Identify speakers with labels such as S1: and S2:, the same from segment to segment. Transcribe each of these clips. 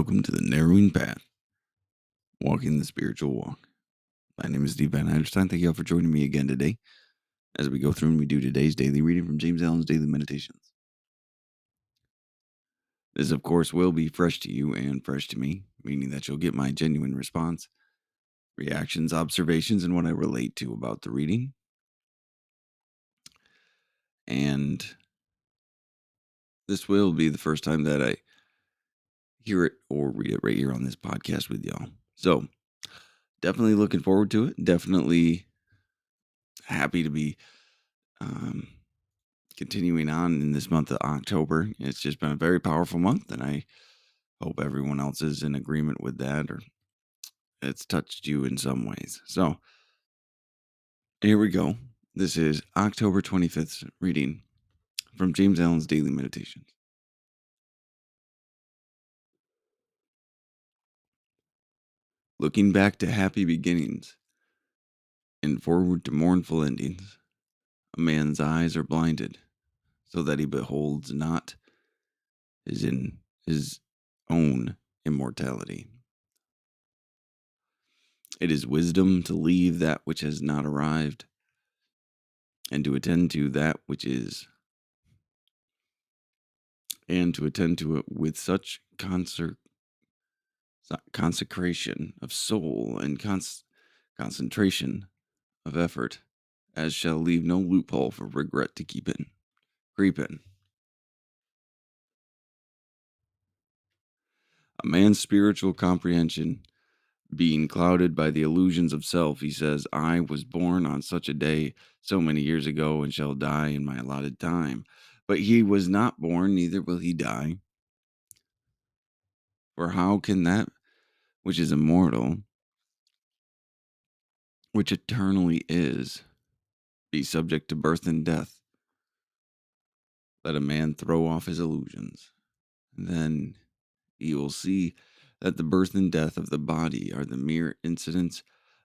S1: Welcome to the Narrowing Path, Walking the Spiritual Walk. My name is Steve Van Eiderstein. Thank you all for joining me again today as we go through and we do today's daily reading from James Allen's Daily Meditations. This, of course, will be fresh to you and fresh to me, meaning that you'll get my genuine response, reactions, observations, and what I relate to about the reading. And this will be the first time that I hear it or read it right here on this podcast with y'all. So, definitely looking forward to it. Definitely happy to be um, continuing on in this month of October. It's just been a very powerful month, and I hope everyone else is in agreement with that or it's touched you in some ways. So here we go. This is October 25th reading from James Allen's Daily Meditations. Looking back to happy beginnings and forward to mournful endings, a man's eyes are blinded so that he beholds not his own immortality. It is wisdom to leave that which has not arrived and to attend to that which is, and to attend to it with such consecration of soul and concentration of effort as shall leave no loophole for regret to creep in. A man's spiritual comprehension being clouded by the illusions of self, he says, I was born on such a day so many years ago and shall die in my allotted time. But he was not born, neither will he die. For how can that which is immortal, which eternally is, be subject to birth and death? Let a man throw off his illusions. Then he will see that the birth and death of the body are the mere incidents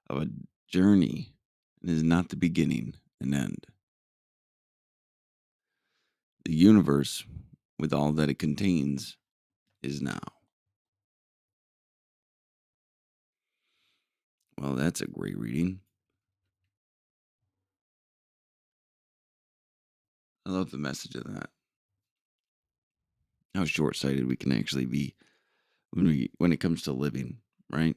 S1: of a journey and is not the beginning and end. The universe, with all that it contains, is now. Well, that's a great reading. I love the message of that. How short-sighted we can actually be when it comes to living, right?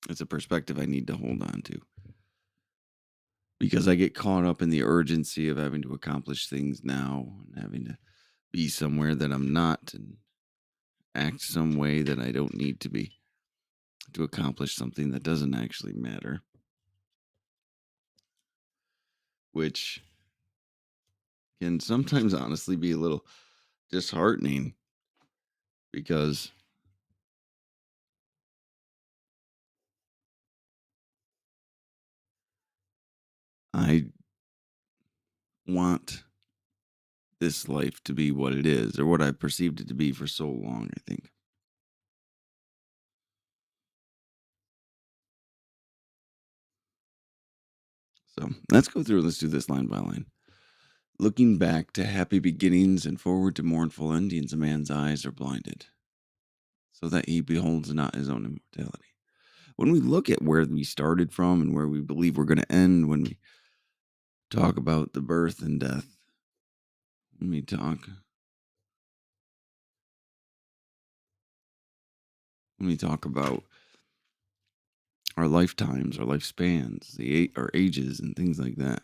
S1: It's a perspective I need to hold on to. Because I get caught up in the urgency of having to accomplish things now and having to be somewhere that I'm not and act some way that I don't need to be to accomplish something that doesn't actually matter. Which can sometimes honestly be a little disheartening because I want this life to be what it is or what I perceived it to be for so long, I think. So let's go through. Let's do this line by line. Looking back to happy beginnings and forward to mournful endings, a man's eyes are blinded, so that he beholds not his own immortality. When we look at where we started from and where we believe we're going to end, when we talk about the birth and death, when we talk about our lifetimes, our lifespans, our ages, and things like that,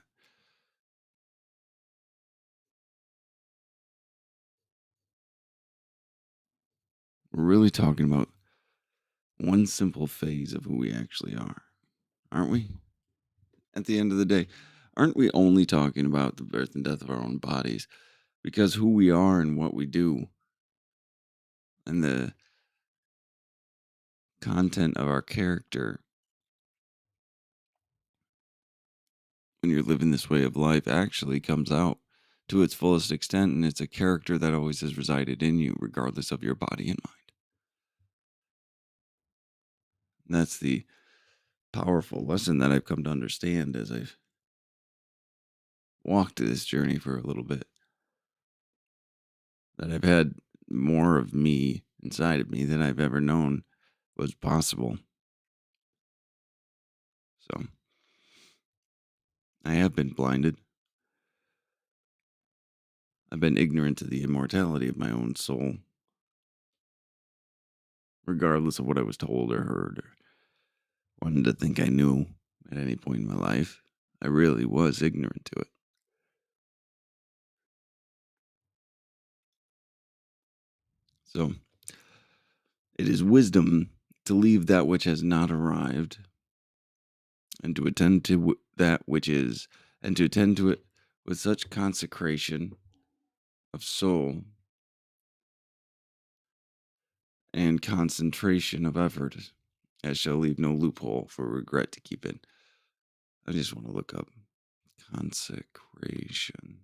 S1: we're really talking about one simple phase of who we actually are, aren't we? At the end of the day, aren't we only talking about the birth and death of our own bodies? Because who we are and what we do and the content of our character when you're living this way of life actually comes out to its fullest extent, and it's a character that always has resided in you, regardless of your body and mind. And that's the powerful lesson that I've come to understand as I've walked this journey for a little bit, that I've had more of me inside of me than I've ever known was possible. So I have been blinded. I've been ignorant to the immortality of my own soul, regardless of what I was told or heard or wanted to think I knew at any point in my life. I really was ignorant to it. So it is wisdom to leave that which has not arrived and to attend to that which is, and to attend to it with such consecration of soul and concentration of effort as shall leave no loophole for regret to keep in. I just want to look up consecration.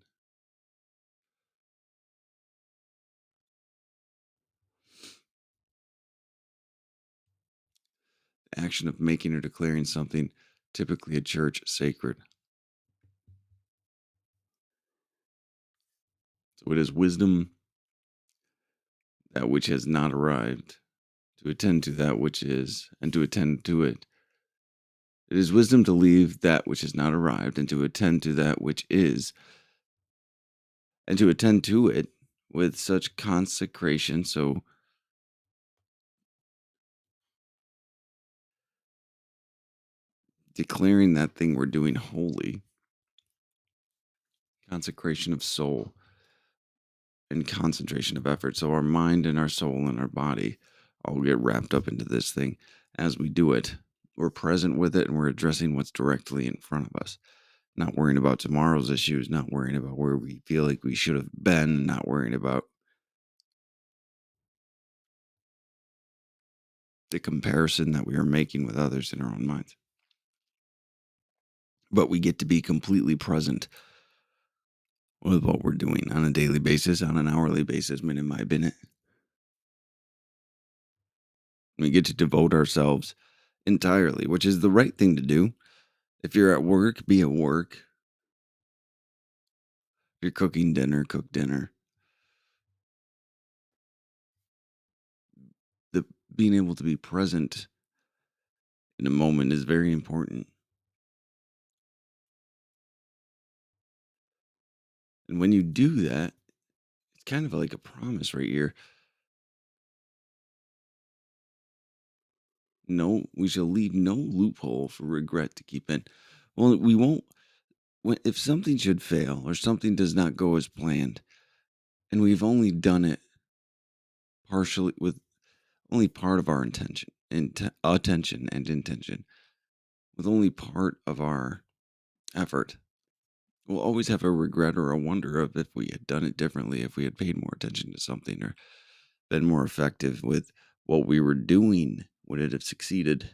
S1: Action of making or declaring something, typically a church, sacred. So it is wisdom that which has not arrived, to attend to that which is, and to attend to it. It is wisdom to leave that which has not arrived, and to attend to that which is, and to attend to it with such consecration. So declaring that thing we're doing holy, consecration of soul and concentration of effort. So our mind and our soul and our body all get wrapped up into this thing as we do it. We're present with it and we're addressing what's directly in front of us. Not worrying about tomorrow's issues, not worrying about where we feel like we should have been, not worrying about the comparison that we are making with others in our own minds. But we get to be completely present with what we're doing on a daily basis, on an hourly basis, minute by minute. We get to devote ourselves entirely, which is the right thing to do. If you're at work, be at work. If you're cooking dinner, cook dinner. The being able to be present in a moment is very important. And when you do that, it's kind of like a promise right here. No, we shall leave no loophole for regret to keep in. Well, we won't. If something should fail or something does not go as planned, and we've only done it partially with only part of our attention and intention, with only part of our effort, we'll always have a regret or a wonder of if we had done it differently, if we had paid more attention to something or been more effective with what we were doing, would it have succeeded?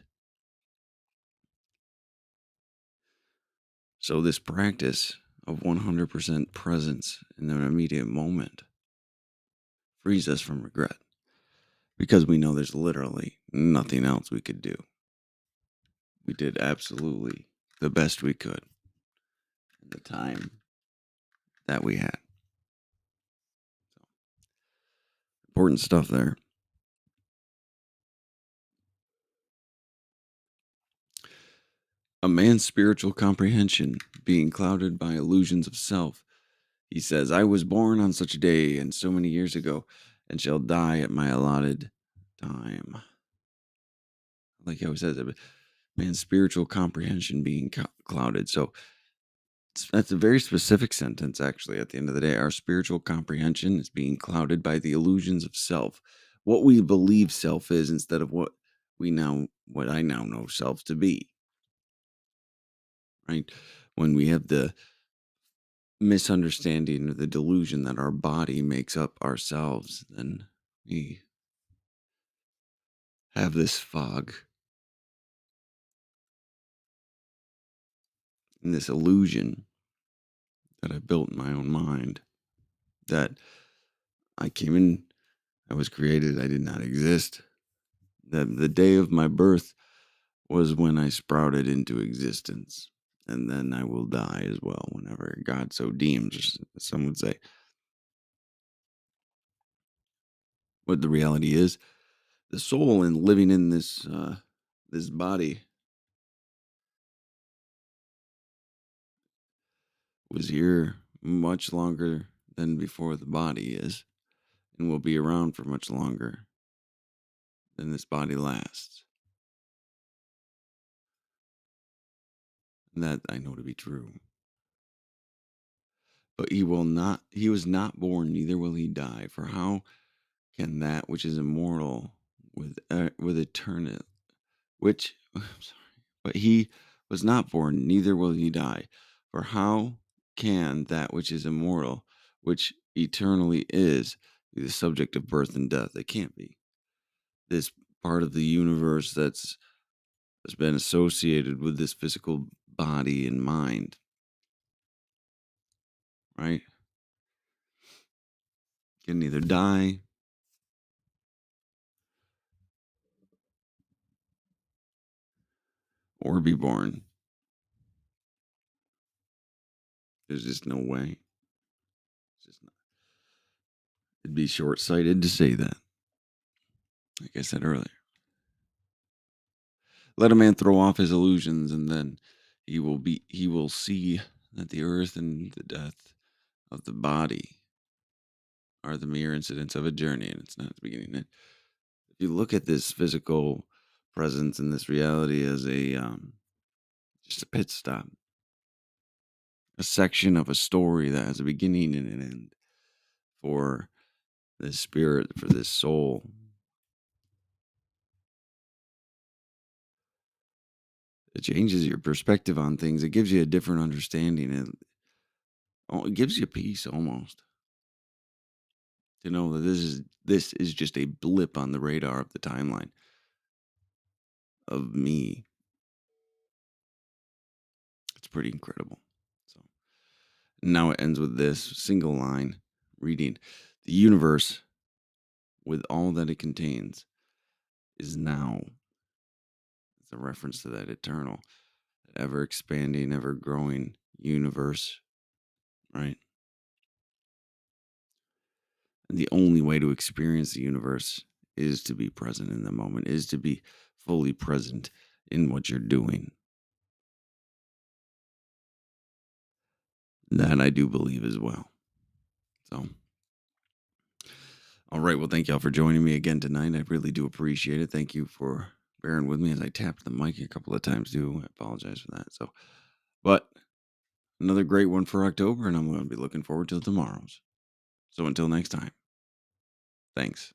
S1: So, this practice of 100% presence in an immediate moment frees us from regret because we know there's literally nothing else we could do. We did absolutely the best we could in the time that we had. So, important stuff there. A man's spiritual comprehension being clouded by illusions of self. He says, I was born on such a day and so many years ago, and shall die at my allotted time. Like how he says it, man's spiritual comprehension being clouded. So that's a very specific sentence, actually, at the end of the day. Our spiritual comprehension is being clouded by the illusions of self, what we believe self is instead of what I now know self to be. Right? When we have the misunderstanding or the delusion that our body makes up ourselves, then we have this fog and this illusion that I built in my own mind that I came in, I was created, I did not exist. That the day of my birth was when I sprouted into existence. and then I will die as well whenever God so deems, some would say. But the reality is, the soul and living in this body was here much longer than before the body is, and will be around for much longer than this body lasts. And that I know to be true. But he was not born, neither will he die. For how can that which is immortal with eternity, which, I'm sorry, but he was not born, neither will he die. For how can that which is immortal, which eternally is, be the subject of birth and death? It can't be. This part of the universe has been associated with this physical body and mind, right? Can neither die or be born. There's just no way. It's just not. It'd be short sighted to say that, like I said earlier. Let a man throw off his illusions, and then he will see that the earth and the death of the body are the mere incidents of a journey, and it's not the beginning. If you look at this physical presence and this reality as a just a pit stop, a section of a story that has a beginning and an end for this spirit, for this soul, it changes your perspective on things. It gives you a different understanding. It gives you peace almost to know that this is just a blip on the radar of the timeline of me. It's pretty incredible. So now it ends with this single line reading: the universe, with all that it contains, is now. It's a reference to that eternal, that ever expanding, ever growing universe, right? And the only way to experience the universe is to be present in the moment, is to be fully present in what you're doing. That I do believe as well. So, all right. Well, thank y'all for joining me again tonight. I really do appreciate it. Thank you for bearing with me as I tapped the mic a couple of times too. I apologize for that. So, but another great one for October, and I'm going to be looking forward to tomorrow's. So until next time, thanks.